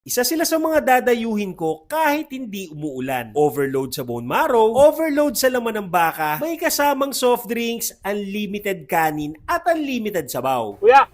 Isa sila sa mga dadayuhin ko kahit hindi umuulan. Overload sa bone marrow, overload sa laman ng baka, may kasamang soft drinks, unlimited kanin, at unlimited sabaw. Kuya,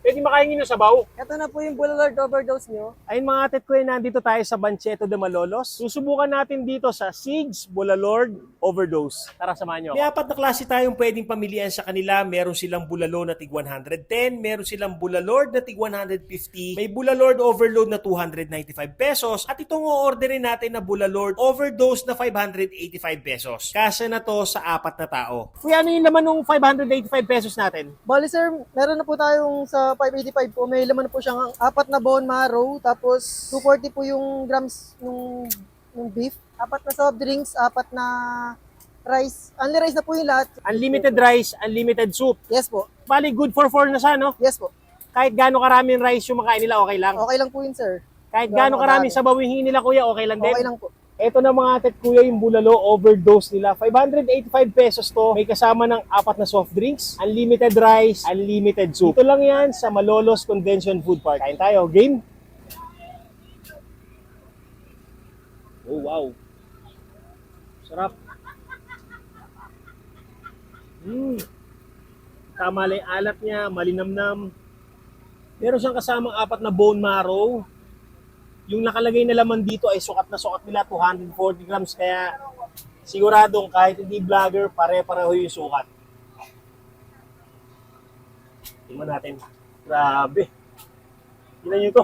pwede makaingin ng sabaw? Ito na po yung Boulevard overdose nyo. Ayun mga atit ko, nandito tayo sa Bancheto de Malolos. Susubukan natin dito sa Sigs Bulalord Overdose. Tara, samahan nyo May ako. 4 na klase tayong pwedeng pamilian sa kanila. Meron silang bulalo na tig 110, meron silang bulalord na tig 150, may bulalord overload na 295 pesos, at itong o-orderin natin na bulalord overdose na 585 pesos. Kasya na to sa 4 na tao. Kuya, ano yung laman ng 585 pesos natin? Bali sir, meron na po tayong sa 585 po. May laman na po siyang 4 na bone marrow. Tapos 240 po yung grams ng beef. 4 na soft drinks, 4 na rice. Only rice na po yung lahat. Unlimited rice, unlimited soup. Yes po. Bali, good for 4 na siya, no? Yes po. Kahit gaano karaming rice yung makain nila, okay lang. Okay lang po yun sir. Kahit gaano karaming sabaw yung hingin nila, kuya, okay lang din. Okay lang po. Ito na mga atit kuya, yung bulalo overdose nila. 585 pesos to. May kasama ng 4 na soft drinks, unlimited rice, unlimited soup. Ito lang yan sa Malolos Convention Food Park. Kain tayo. Game? Oh, wow. Sarap. Tama lang yung alat niya, malinamnam. Meron siyang kasamang 4 na bone marrow. Yung nakalagay na laman dito ay sukat na sukat nila, 240 grams. Kaya siguradong kahit hindi vlogger, pare-pareho yung sukat. Tingnan natin. Grabe. Tingnan nyo ito.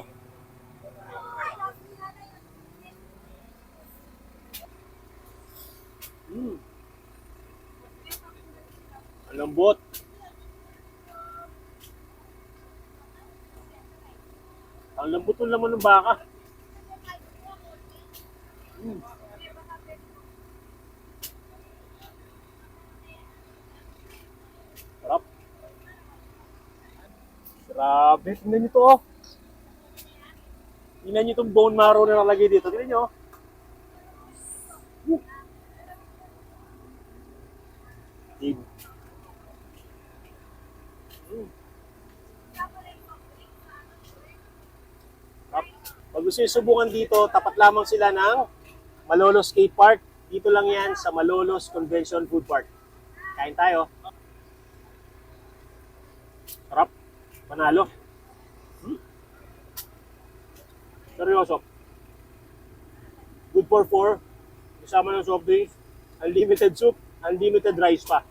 Ang lambot. Ang lambot ng laman ng baka. Sarap. Grabe. Tingnan nyo to. Tingnan nyo itong bone marrow na nalagay dito. Tingnan nyo. Diba? Pag gusto nyo subukan dito, tapat lamang sila ng Malolos Skate Park. Dito lang yan sa Malolos Convention Food Park. Kain tayo. Sarap. Panalo. Seryoso. Good for 4. Kasama ng soft drinks. Unlimited soup. Unlimited rice pa.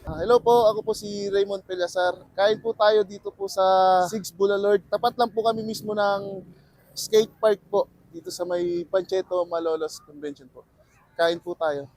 Hello po, ako po si Raymond Pelasar. Kain po tayo dito po sa Sigs Bulalord. Tapat lang po kami mismo ng skate park po dito sa may Pancheto, Malolos Convention po. Kain po tayo.